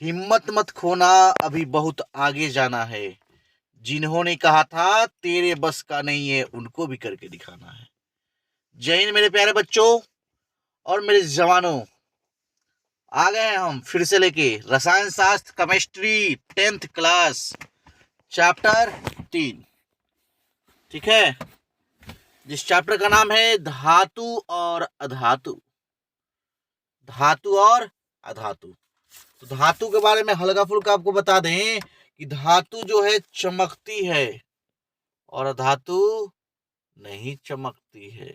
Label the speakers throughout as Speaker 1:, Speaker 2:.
Speaker 1: हिम्मत मत खोना, अभी बहुत आगे जाना है। जिन्होंने कहा था तेरे बस का नहीं है, उनको भी करके दिखाना है। जय हिंद मेरे प्यारे बच्चों और मेरे जवानों। आ गए हैं हम फिर से लेके रसायन शास्त्र केमिस्ट्री 10th क्लास चैप्टर 3। ठीक है, जिस चैप्टर का नाम है धातु और अधातु। धातु और अधातु। तो धातु के बारे में हल्का फुल्का आपको बता दें कि धातु जो है चमकती है और धातु नहीं चमकती है।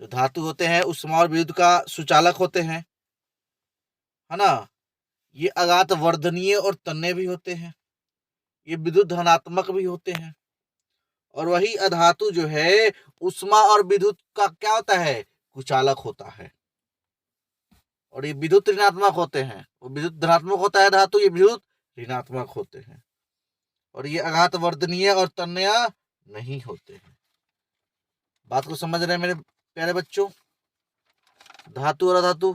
Speaker 1: जो धातु होते हैं उष्मा और विद्युत का सुचालक होते हैं, है ना। ये अगात वर्धनीय और तन्य भी होते हैं, ये विद्युत धनात्मक भी होते हैं। और वही अधातु जो है उष्मा और विद्युत का क्या होता है, कुचालक होता है। और ये विद्युत ऋणात्मक होते हैं। वो विद्युत धनात्मक होता है धातु, ये विद्युत ऋणात्मक होते हैं। और ये अघात वर्धनीय और तन्य नहीं होते हैं। बात को समझ रहे हैं मेरे प्यारे बच्चों। धातु और अधातु।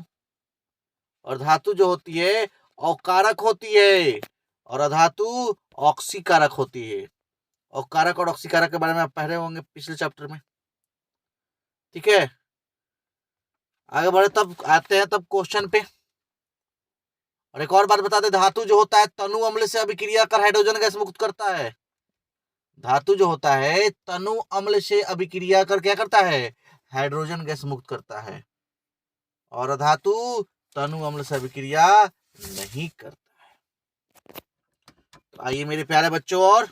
Speaker 1: और धातु जो होती है अकारक होती है और अधातु ऑक्सीकारक होती है। अकारक और ऑक्सीकारक के बारे में आप पढ़े होंगे पिछले चैप्टर में। ठीक है, आगे बढ़े तब आते हैं तब क्वेश्चन पे। और एक और बात बता दें, धातु जो होता है तनु अम्ल से अभिक्रिया कर हाइड्रोजन गैस मुक्त करता है। धातु जो होता है तनु अम्ल से अभिक्रिया कर क्या करता है, हाइड्रोजन गैस मुक्त करता है। और धातु तनु अम्ल से अभिक्रिया नहीं करता है। तो आइए मेरे प्यारे बच्चों और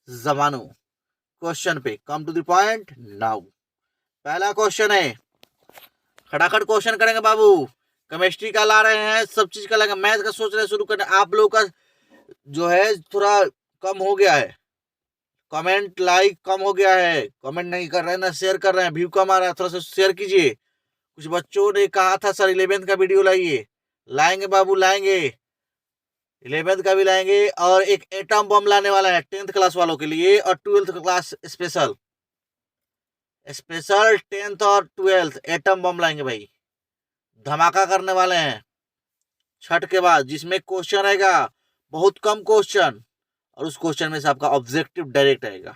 Speaker 1: जवानों, क्वेश्चन पे come to the point now. पहला क्वेश्चन है, खटाखट क्वेश्चन करेंगे बाबू। केमिस्ट्री का ला रहे हैं, सब चीज का लगा, मैथ का सोच रहे शुरू करने। आप लोगों का जो है थोड़ा कम हो गया है, कमेंट लाइक कम हो गया है, कमेंट नहीं कर रहे हैं ना शेयर कर रहे हैं, व्यू कम आ रहा है, थोड़ा सा शेयर कीजिए। कुछ बच्चों ने कहा था सर 11th का वीडियो लाइए, लाएंगे बाबू लाएंगे, 11th का भी लाएंगे। और एक एटम बम लाने वाला है 10th क्लास वालों के लिए और 12th क्लास स्पेशल 10th और 12th एटम बम लाएंगे भाई, धमाका करने वाले हैं छठ के बाद, जिसमें क्वेश्चन रहेगा बहुत कम क्वेश्चन और उस क्वेश्चन में से आपका ऑब्जेक्टिव डायरेक्ट आएगा।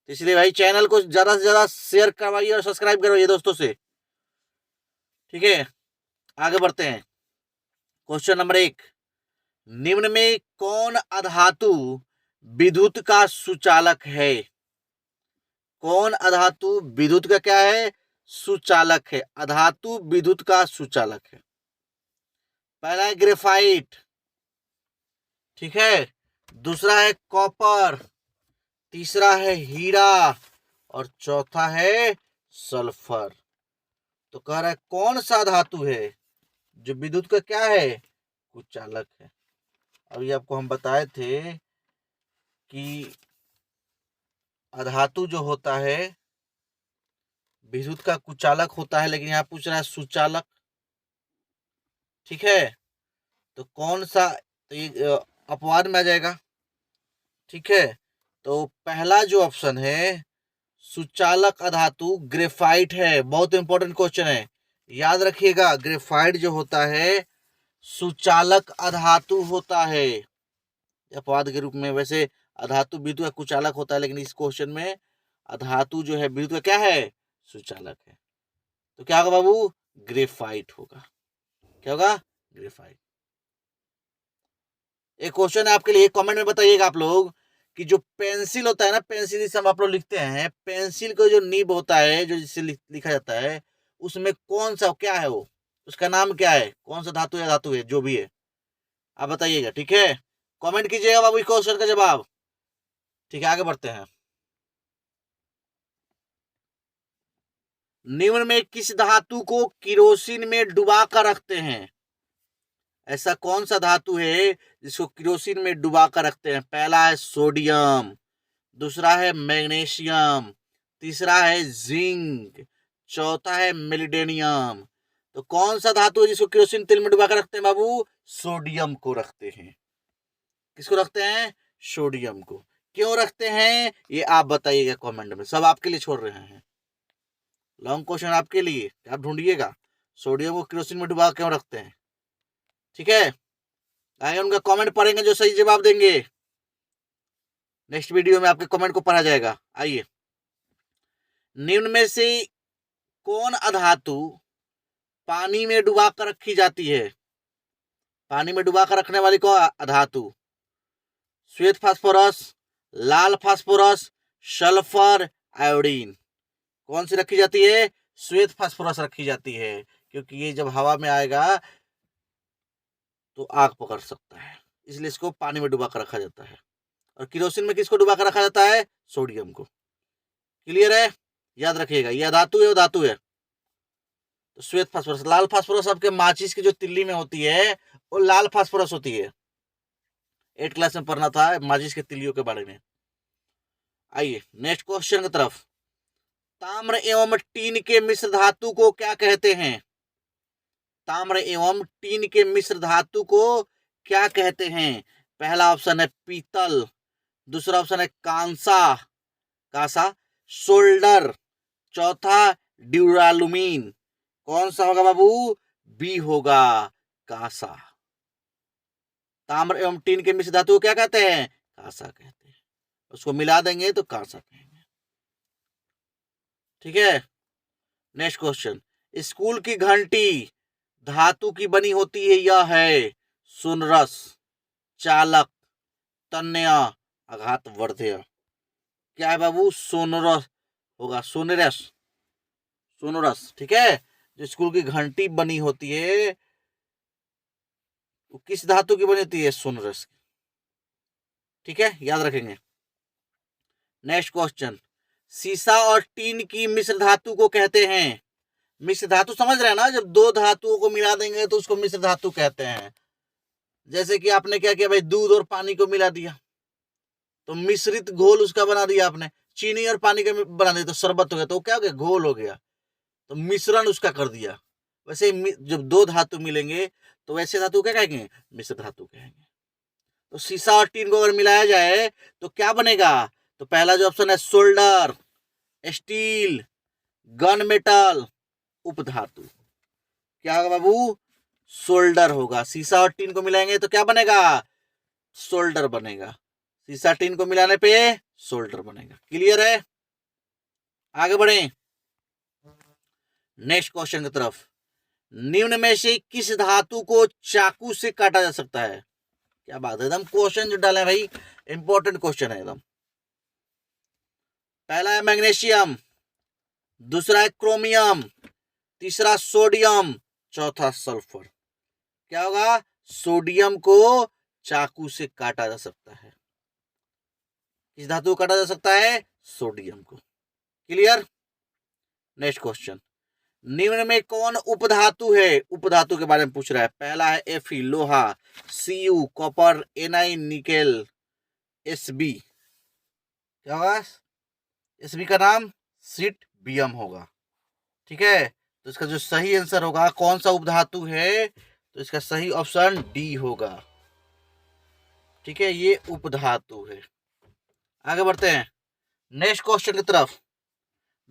Speaker 1: इसलिए भाई चैनल को ज्यादा से ज्यादा शेयर करवाइए और सब्सक्राइब करवाइए दोस्तों से। ठीक है, आगे बढ़ते हैं। क्वेश्चन नंबर 1, निम्न में कौन अधातु विद्युत का सुचालक है। कौन अधातु विद्युत का क्या है, सुचालक है। अधातु विद्युत का सुचालक है। पहला है ग्रेफाइट, ठीक है, दूसरा है कॉपर, तीसरा है हीरा और चौथा है सल्फर। तो कह रहा है कौन सा धातु है जो विद्युत का क्या है, कुचालक है। अभी आपको हम बताए थे कि अधातु जो होता है विद्युत का कुचालक होता है, लेकिन यहाँ पूछ रहा है सुचालक। ठीक है, तो कौन सा, तो ये अपवाद में आ जाएगा। ठीक है, तो पहला जो ऑप्शन है सुचालक अधातु ग्रेफाइट है। बहुत इंपॉर्टेंट क्वेश्चन है, याद रखिएगा। ग्रेफाइट जो होता है सुचालक अधातु होता है अपवाद के रूप में। वैसे अधातु विद्युत का कुचालक होता है, लेकिन इस क्वेश्चन में अधातु जो है विद्युत का क्या है, सुचालक है। तो क्या होगा बाबू, ग्रेफाइट होगा। क्या होगा, ग्रेफाइट। एक क्वेश्चन है आपके लिए, कमेंट में बताइएगा आप लोग कि जो पेंसिल होता है ना, पेंसिल जिसे हम आप लोग लिखते हैं, पेंसिल का जो निब होता है जो जिससे लिखा जाता है, उसमें कौन सा क्या है, वो उसका नाम क्या है, कौन सा धातु या धातु है, जो भी है आप बताइएगा। ठीक है, कमेंट कीजिएगा बाबू इस क्वेश्चन का जवाब। ठीक है, आगे बढ़ते हैं। निम्न में किस धातु को किरोसिन में डुबा कर रखते हैं। ऐसा कौन सा धातु है जिसको किरोसिन में डुबा कर रखते हैं। पहला है सोडियम, दूसरा है मैग्नीशियम, तीसरा है जिंक, चौथा है मेलिडेनियम। तो कौन सा धातु है जिसको किरोसिन तेल में डुबा कर रखते हैं बाबू, सोडियम को रखते हैं। किसको रखते हैं, सोडियम को। क्यों रखते हैं ये आप बताइएगा कमेंट में, सब आपके लिए छोड़ रहे हैं। लॉन्ग क्वेश्चन आपके लिए, आप ढूंढिएगा सोडियम को किरोसिन में डुबा क्यों रखते हैं। ठीक है, आगे उनका कमेंट पढ़ेंगे जो सही जवाब देंगे। नेक्स्ट वीडियो में आपके कमेंट को पढ़ा जाएगा। आइए, निम्न में से कौन अधातु पानी में डुबा कर रखी जाती है? पानी में डुबा कर रखने वाली कौन अधातु? श्वेत फास्फोरस, लाल फास्फोरस, सल्फर, आयोडीन। कौन सी रखी जाती है? श्वेत फास्फोरस रखी जाती है, क्योंकि ये जब हवा में आएगा तो आग पकड़ सकता है, इसलिए इसको पानी में डुबा कर रखा जाता है। और केरोसिन में किसको डुबा कर रखा जाता है? सोडियम को। क्लियर है? याद रखिएगा, यह धातु है वो धातु है। तो श्वेत फास्फोरस, लाल फास्फोरस आपके माचिस की जो तिल्ली में होती है वो लाल फास्फोरस होती है। 8 क्लास में पढ़ना था माचिस के तिल्लियों के बारे में। आइए नेक्स्ट क्वेश्चन की तरफ। ताम्र एवं टीन के मिश्र धातु को क्या कहते हैं? ताम्र एवं टीन के मिश्र धातु को क्या कहते हैं? पहला ऑप्शन है पीतल, दूसरा ऑप्शन है कांसा, सोल्डर, चौथा ड्यूरालुमीन। कौन सा होगा बाबू? बी होगा, कांसा। ताम्र एवं टीन के मिश्र धातु को क्या कहते हैं? कांसा कहते हैं। उसको मिला देंगे तो कांसा कहेंगे। ठीक है, नेक्स्ट क्वेश्चन। स्कूल की घंटी धातु की बनी होती है, यह है सोनरस, चालक, तन्य, आघातवर्धक। क्या है बाबू? सोनरस होगा, सोनरस। ठीक है, जो स्कूल की घंटी बनी होती है वो किस धातु की बनी होती है? सोनरस की। ठीक है, याद रखेंगे। Next question. सीसा और टीन की मिश्र धातु को कहते हैं? मिश्र धातु समझ रहे हैं ना, जब दो धातुओं को मिला देंगे तो उसको मिश्र धातु कहते हैं। जैसे कि आपने क्या किया भाई, दूध और पानी को मिला दिया तो मिश्रित घोल उसका बना दिया आपने। चीनी और पानी का बना दिया तो शरबत हो गया, तो क्या हो गया? घोल हो गया, तो मिश्रण उसका कर दिया। वैसे जब दो धातु मिलेंगे तो वैसे धातु क्या कहेंगे? मिश्र धातु कहेंगे। तो सीसा और टीन को अगर मिलाया जाए तो क्या बनेगा? तो पहला जो ऑप्शन है सोल्डर, स्टील, गन मेटल, उपधातु। क्या होगा बाबू? सोल्डर होगा। सीसा और टीन को मिलाएंगे तो क्या बनेगा? सोल्डर बनेगा। सीसा टीन को मिलाने पे सोल्डर बनेगा। क्लियर है? आगे बढ़े नेक्स्ट क्वेश्चन की तरफ। निम्न में से किस धातु को चाकू से काटा जा सकता है? क्या बात है, एकदम क्वेश्चन जो डाले भाई इंपॉर्टेंट क्वेश्चन है एकदम। पहला है मैग्नीशियम, दूसरा है क्रोमियम, तीसरा सोडियम, चौथा सल्फर। क्या होगा? सोडियम को चाकू से काटा जा सकता है। किस धातु को काटा जा सकता है? सोडियम को। क्लियर? Next question. निम्न में कौन उपधातु है? उपधातु के बारे में पूछ रहा है। पहला है Fe लोहा, Cu copper, Ni nickel, Sb क्या होगा? Sb का नाम सिटबियम होगा। ठीक है, तो इसका जो सही आंसर होगा कौन सा उपधातु है, तो इसका सही ऑप्शन डी होगा। ठीक है, ये उपधातु है। आगे बढ़ते हैं नेक्स्ट क्वेश्चन की तरफ।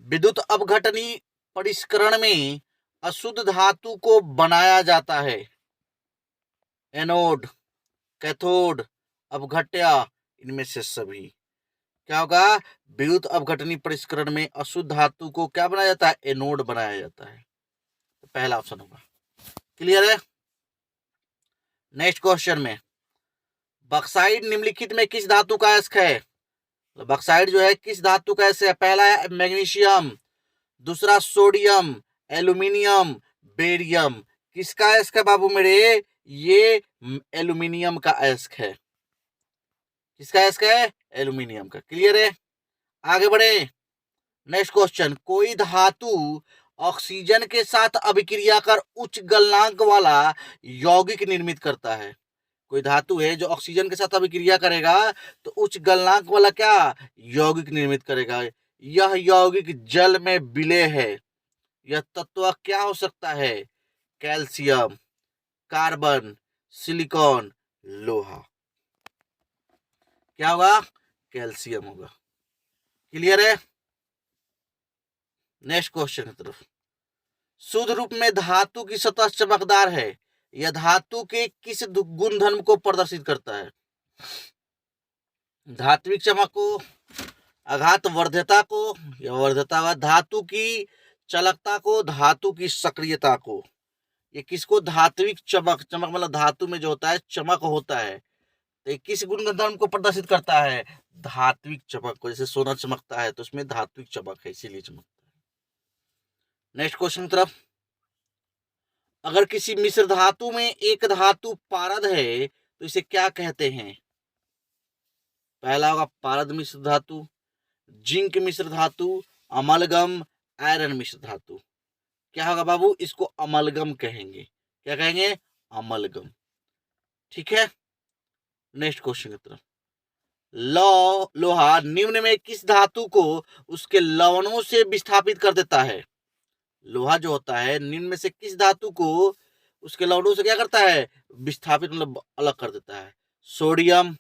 Speaker 1: विद्युत अपघटनी परिष्करण में अशुद्ध धातु को बनाया जाता है। एनोड, कैथोड, अपघट्य, इनमें से सभी। क्या होगा? विद्युत अपघटनी परिष्करण में अशुद्ध धातु को क्या बनाया जाता है? एनोड बनाया जाता है। तो पहला ऑप्शन होगा। क्लियर है? नेक्स्ट क्वेश्चन में बक्साइड निम्नलिखित में किस धातु का अयस्क है? बक्साइड जो है किस धातु का अयस्क है? पहला है मैग्नीशियम, दूसरा सोडियम, एल्यूमिनियम, बेरियम। किसका अयस्क है बाबू मेरे? ये एल्यूमिनियम का अयस्क है। किसका अयस्क है? एल्यूमिनियम का। क्लियर है? आगे बढ़े नेक्स्ट क्वेश्चन। कोई धातु ऑक्सीजन के साथ अभिक्रिया कर उच्च गलनांक वाला यौगिक निर्मित करता है। कोई धातु है जो ऑक्सीजन के साथ अभिक्रिया करेगा तो उच्च गलनांक वाला क्या यौगिक निर्मित करेगा। यह यौगिक जल में विलय है। यह तत्व क्या हो सकता है? कैल्शियम, कार्बन, सिलिकॉन, लोहा। क्या होगा? कैल्शियम होगा। क्लियर है? नेक्स्ट क्वेश्चन की तरफ। शुद्ध रूप में धातु की सतह चमकदार है, यह धातु के किस गुण धर्म को प्रदर्शित करता है? धात्विक चमक को, आघात वर्ध्यता को, या वर्ध्यता, धातु की चलकता को, धातु की सक्रियता को। ये किसको? धात्विक चमक, चमक मतलब धातु में जो होता है चमक होता है, तो ये किस गुण धर्म को प्रदर्शित करता है? धात्विक चमक को। जैसे सोना चमकता है तो उसमें धात्विक चमक है, इसीलिए चमकता है। नेक्स्ट क्वेश्चन की तरफ। अगर किसी मिश्र धातु में एक धातु पारद है तो इसे क्या कहते हैं? पहला होगा पारद मिश्र धातु, जिंक मिश्र धातु, अमलगम, आयरन मिश्र धातु। क्या होगा बाबू? इसको अमलगम कहेंगे। क्या कहेंगे? अमलगम। ठीक है। नेक्स्ट क्वेश्चन की तरफ। लोहा निम्न में किस धातु को उसके लवणों से विस्थापित कर देता है? लोहा जो होता है निम्न में से किस धातु को उसके लवणों से क्या करता है? विस्थापित मतलब अलग कर देता है। Sodium,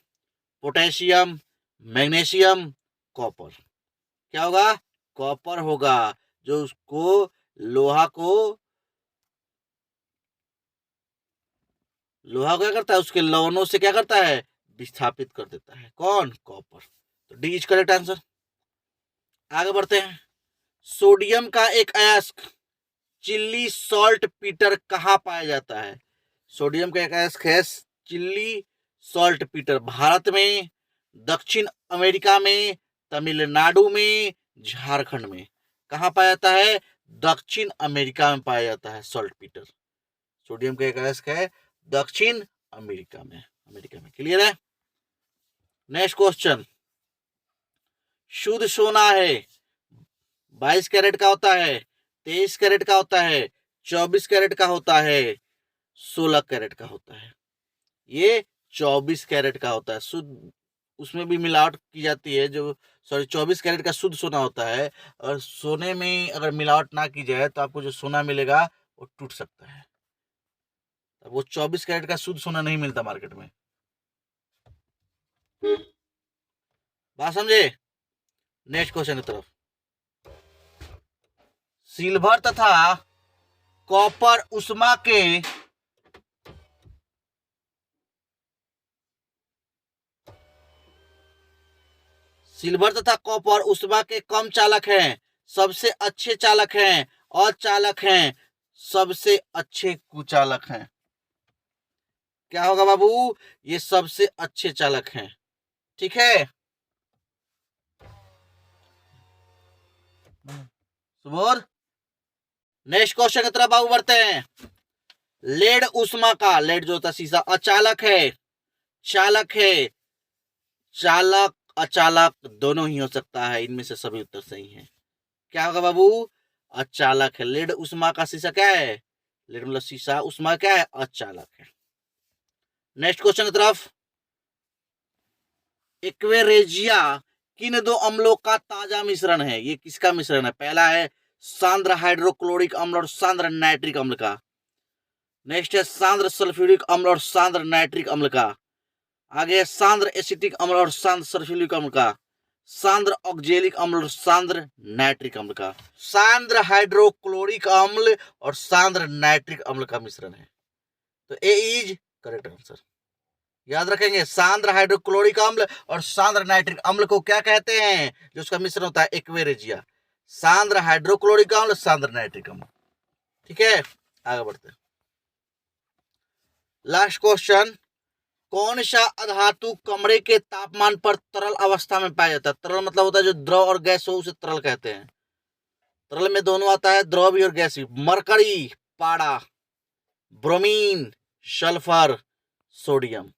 Speaker 1: potassium, magnesium, copper. क्या होगा? कॉपर होगा, जो उसको लोहा को क्या करता है? उसके लवणों से क्या करता है? विस्थापित कर देता है। कौन? कॉपर। तो डी इज करेक्ट आंसर। आगे बढ़ते हैं। सोडियम का एक अयस्क चिल्ली सॉल्ट पीटर कहाँ पाया जाता है? सोडियम का एक अयस्क है चिल्ली सॉल्ट पीटर। भारत में, दक्षिण अमेरिका में, तमिलनाडु में, झारखंड में। कहाँ पाया जाता है? दक्षिण अमेरिका में पाया जाता है सॉल्ट पीटर। सोडियम का एक अयस्क है दक्षिण अमेरिका में। क्लियर है? Next question. शुद्ध सोना है 22 कैरेट का होता है, 23 कैरेट का होता है, 24 कैरेट का होता है, 16 कैरेट का होता है। ये 24 कैरेट का होता है शुद्ध, उसमें भी मिलावट की जाती है। जो 24 कैरेट का शुद्ध सोना होता है, और सोने में अगर मिलावट ना की जाए तो आपको जो सोना मिलेगा वो टूट सकता है। अब वो 24 कैरेट का शुद्ध सोना नहीं मिलता मार्केट में। बात समझे? नेक्स्ट क्वेश्चन की तरफ। सिल्वर तथा कॉपर उष्मा के कम चालक हैं, सबसे अच्छे चालक हैं, अचालक हैं, सबसे अच्छे कुचालक हैं। क्या होगा बाबू? ये सबसे अच्छे चालक हैं। ठीक है। सुबोध, नेक्स्ट क्वेश्चन की तरफ बाबू बढ़ते हैं। लेड उष्मा का, लेड जो होता शीशा, अचालक है, चालक है, चालक अचालक दोनों ही हो सकता है, इनमें से सभी उत्तर सही हैं। क्या होगा बाबू? अचालक है। लेड उष्मा का शीशा क्या है? लेड मतलब शीशा, उष्मा क्या है? अचालक है। नेक्स्ट क्वेश्चन की तरफ। एक्वेरेजिया किन दो अम्लों का ताजा मिश्रण है? ये किसका मिश्रण है? पहला है सांद्र हाइड्रोक्लोरिक अम्ल और सांद्र नाइट्रिक अम्ल का। नेक्स्ट है सांद्र सल्फ्यूरिक अम्ल और सांद्र नाइट्रिक अम्ल का। आगे सांद्र एसिटिक अम्ल और सांद्र सल्फ्यूरिक अम्ल का। सांद्र ऑक्जेलिक अम्ल और सांद्र नाइट्रिक अम्ल का। सांद्र हाइड्रोक्लोरिक अम्ल और सांद्र नाइट्रिक अम्ल का मिश्रण है। तो ए इज करेक्ट आंसर। याद रखेंगे, सांद्र हाइड्रोक्लोरिक अम्ल और सांद्र नाइट्रिक अम्ल को क्या कहते हैं? जो उसका मिश्रण होता है एक्वेरेजिया। सांद्र हाइड्रोक्लोरिक अम्ल, सांद्र नाइट्रिक अम्ल। ठीक है, आगे बढ़ते हैं। Last question. कौन सा अधातु कमरे के तापमान पर तरल अवस्था में पाया जाता है? तरल मतलब होता है जो द्रव और गैस हो, उसे तरल कहते हैं। तरल में दोनों आता है, द्रव भी और गैस भी। मरकरी, पारा, ब्रोमीन, सल्फर, सोडियम।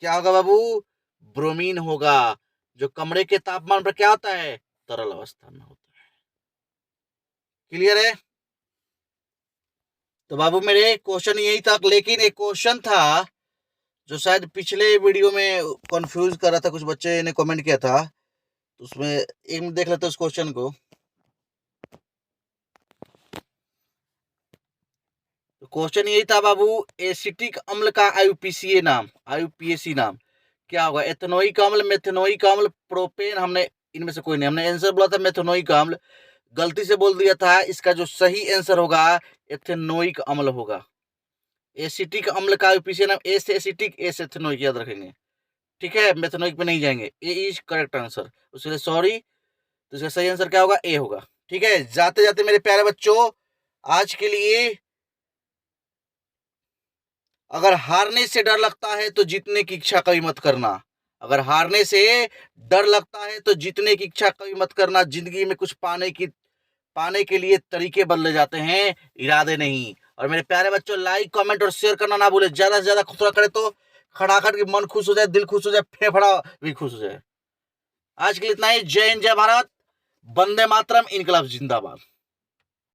Speaker 1: क्या होगा बाबू? ब्रोमीन होगा, जो कमरे के तापमान पर क्या होता है? तरल अवस्था में होता है। क्लियर है? तो बाबू मेरे क्वेश्चन यही था, लेकिन एक क्वेश्चन था जो शायद पिछले वीडियो में कंफ्यूज कर रहा था, कुछ बच्चे ने कमेंट किया था, तो उसमें एक मिनट देख लेते उस क्वेश्चन को। तो क्वेश्चन यही था बाबू, एसिटिक अम्ल का आईयूपीएसी नाम क्या होगा? एथेनोइक अम्ल, मेथेनोइक अम्ल, प्रोपेन। हमने इनमें से कोई नहीं, हमने आंसर बोला था मेथेनोइक अम्ल, गलती से बोल दिया था। इसका जो सही आंसर होगा एथेनोइक अम्ल होगा। एसिटिक अम्ल का विशेष नाम एस एसिटिक एस एथेनोइक, याद रखेंगे, ठीक है, मेथेनोइक पे नहीं जाएंगे। ए इज करेक्ट आंसर, उसके सॉरी। तो इसका सही आंसर क्या होगा? ए होगा। ठीक है, जाते जाते मेरे प्यारे बच्चों, आज के लिए अगर हारने से डर लगता है तो जीतने की इच्छा कभी मत करना। अगर हारने से डर लगता है तो जीतने की इच्छा कभी मत करना। जिंदगी में कुछ पाने के लिए तरीके बदले जाते हैं, इरादे नहीं। और मेरे प्यारे बच्चों, लाइक कमेंट और शेयर करना ना भूले। ज्यादा से ज्यादा खुश करे तो खड़ाखड़ के मन खुश हो जाए, दिल खुश हो जाए, फेफड़ा भी खुश हो जाए। आज के लिए इतना ही। जय हिंद, जय भारत, वंदे मातरम, इनकलाब जिंदाबाद।